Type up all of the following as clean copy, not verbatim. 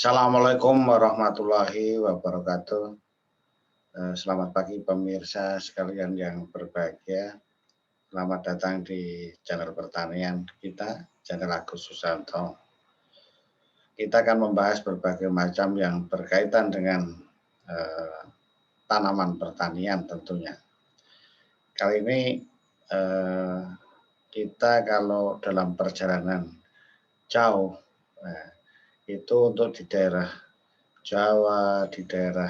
Assalamualaikum warahmatullahi wabarakatuh. Selamat pagi pemirsa sekalian yang berbahagia. Selamat datang di channel pertanian kita, channel Agus Susanto. Kita akan membahas berbagai macam yang berkaitan dengan tanaman pertanian tentunya. Kali ini kita kalau dalam perjalanan jauh, itu untuk di daerah Jawa, di daerah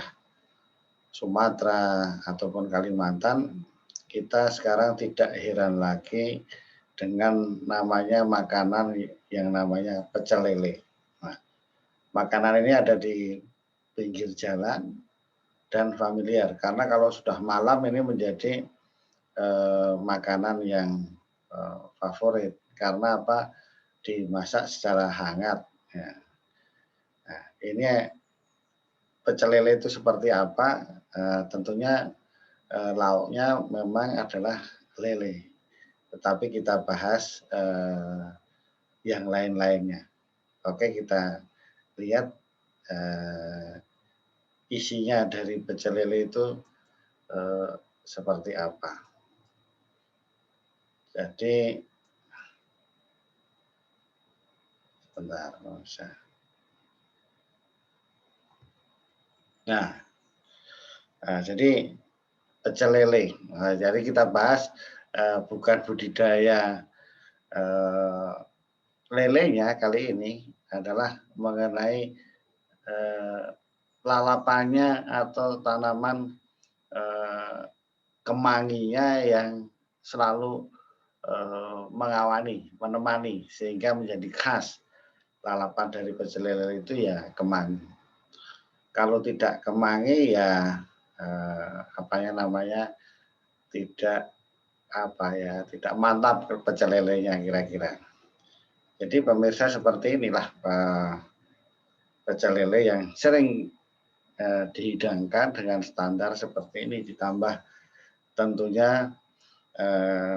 Sumatera ataupun Kalimantan, kita sekarang tidak heran lagi dengan namanya makanan yang namanya pecel lele. Nah, makanan ini ada di pinggir jalan dan familiar karena kalau sudah malam ini menjadi makanan yang favorit karena apa? Dimasak secara hangat. Ya. Nah, ini pecel lele itu seperti apa? Tentunya lauknya memang adalah lele, tetapi kita bahas yang lain-lainnya. Oke, kita lihat isinya dari pecel lele itu seperti apa. Jadi, sebentar, jadi pecel lele. Nah, jadi kita bahas bukan budidaya lelenya kali ini adalah mengenai lalapannya atau tanaman kemanginya yang selalu menemani sehingga menjadi khas lalapan dari pecel lele itu ya kemangi. Kalau tidak kemangi ya tidak mantap pecel lelenya kira-kira. Jadi pemirsa seperti inilah pecel lele yang sering dihidangkan dengan standar seperti ini ditambah tentunya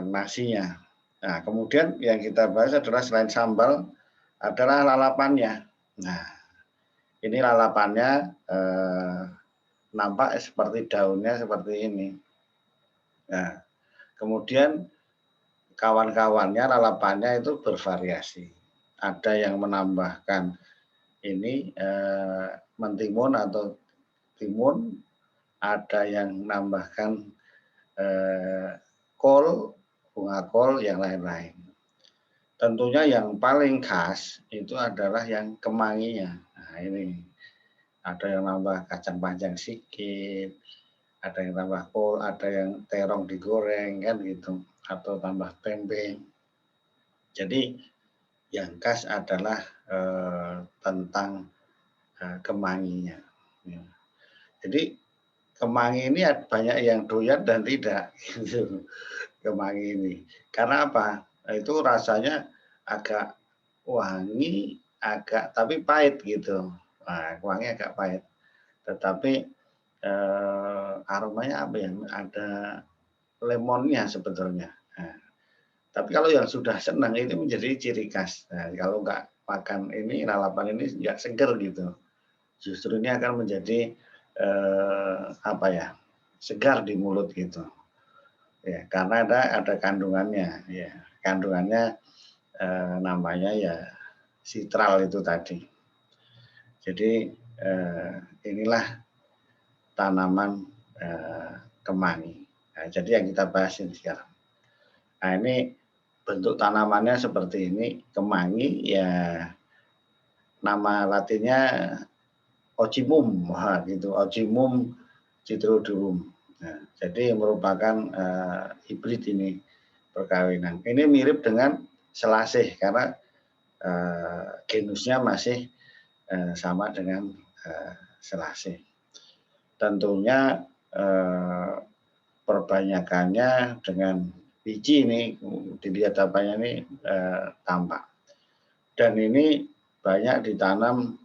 nasinya. Nah, kemudian yang kita bahas adalah selain sambal adalah lalapannya. Nah, ini lalapannya nampak seperti daunnya seperti ini. Nah, kemudian kawan-kawannya lalapannya itu bervariasi. Ada yang menambahkan ini mentimun atau timun, ada yang menambahkan kol, bunga kol, yang lain-lain. Tentunya yang paling khas itu adalah yang kemanginya. Nah, ini ada yang nambah kacang panjang sedikit, ada yang tambah kol, ada yang terong digoreng kan gitu, atau tambah tempe. Jadi yang khas adalah tentang kemanginya. Ya. Jadi kemangi ini banyak yang doyan dan tidak gitu. Kemangi ini. Karena apa? Itu rasanya agak wangi, tapi pahit gitu. Nah, wangi agak pahit. Tetapi aromanya apa ya? Ada lemonnya sebetulnya. Nah, tapi kalau yang sudah senang itu menjadi ciri khas. Nah, kalau nggak makan ini lalapan ini nggak seger gitu. Justru ini akan menjadi segar di mulut gitu. Ya, karena ada kandungannya. Ya, kandungannya namanya ya sitral itu tadi. Jadi inilah tanaman kemangi. Nah, jadi yang kita bahas ini sekarang. Nah, ini bentuk tanamannya seperti ini, kemangi ya nama latinnya Ocimum, gitu, Ocimum citrodurum. Nah, jadi merupakan hibrid ini perkawinan. Ini mirip dengan selasih karena genusnya masih sama dengan selasih. Tentunya perbanyakannya dengan biji ini dilihat apanya ini tampak. Dan ini banyak ditanam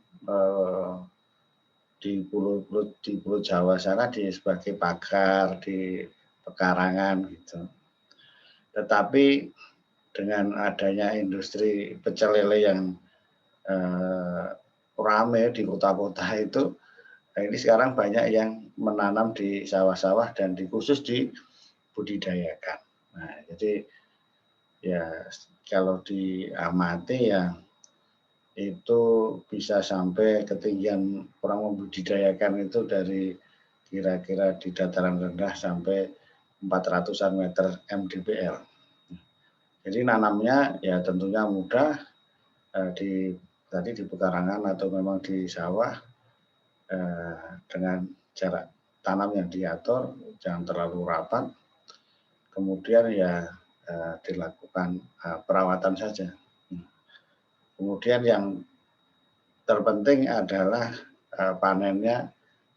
di pulau Jawa sana sebagai pagar, di pekarangan gitu. Tetapi dengan adanya industri pecel lele yang rame di kota-kota itu, nah ini sekarang banyak yang menanam di sawah-sawah dan khusus dibudidayakan. Nah, jadi ya kalau diamati ya itu bisa sampai ketinggian orang membudidayakan itu dari kira-kira di dataran rendah sampai 400-an meter mdpl. Jadi nanamnya ya tentunya mudah tadi di pekarangan atau memang di sawah dengan jarak tanam yang diatur, jangan terlalu rapat. Kemudian ya dilakukan perawatan saja. Kemudian yang terpenting adalah panennya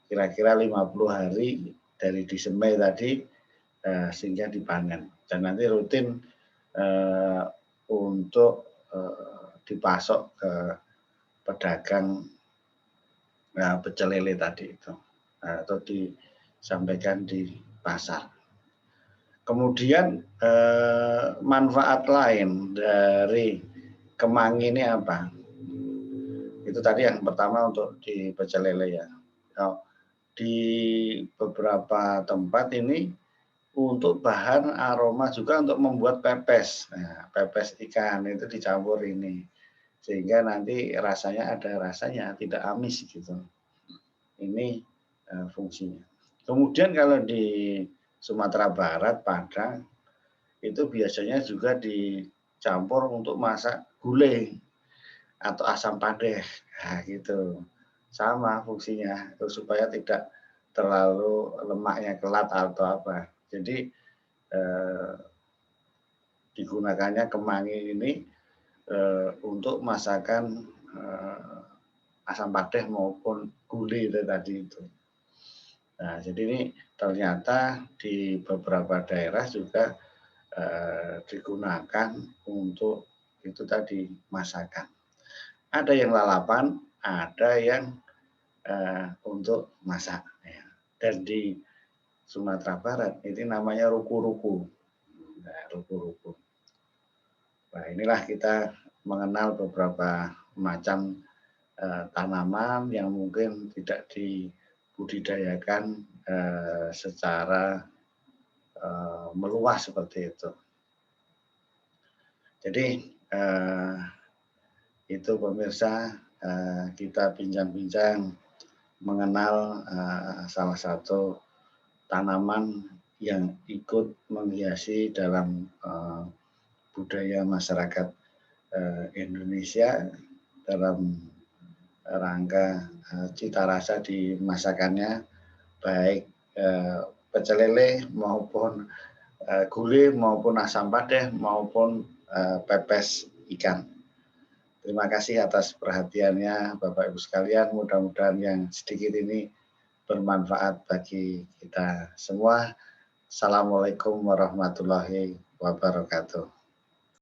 kira-kira 50 hari dari disemai tadi sehingga dipanen. Dan nanti rutin untuk dipasok ke pedagang pecel lele tadi itu atau disampaikan di pasar. Kemudian manfaat lain dari kemangi ini apa? Itu tadi yang pertama untuk di pecel lele ya. Di beberapa tempat ini untuk bahan aroma juga untuk membuat pepes. Nah, pepes ikan itu dicampur ini. Sehingga nanti rasanya ada rasanya, tidak amis gitu. Ini fungsinya. Kemudian kalau di Sumatera Barat, Padang, itu biasanya juga dicampur untuk masak gulai atau asam padeh. Nah, gitu. Sama fungsinya, supaya tidak terlalu lemaknya kelat atau apa. Jadi digunakannya kemangi ini untuk masakan asam padeh maupun gulai tadi itu. Nah, jadi ini ternyata di beberapa daerah juga digunakan untuk itu tadi masakan. Ada yang lalapan, ada yang untuk masak. Dan di Sumatera Barat ini namanya ruku-ruku. Nah, ruku-ruku. Nah, inilah kita mengenal beberapa macam tanaman yang mungkin tidak dibudidayakan secara meluas seperti itu. Jadi itu pemirsa, kita bincang-bincang mengenal salah satu tanaman yang ikut menghiasi dalam budaya masyarakat Indonesia dalam rangka cita rasa di masakannya, baik pecel lele maupun gulai maupun asam padeh maupun pepes ikan. Terima kasih atas perhatiannya Bapak Ibu sekalian, mudah-mudahan yang sedikit ini bermanfaat bagi kita semua. Assalamualaikum warahmatullahi wabarakatuh.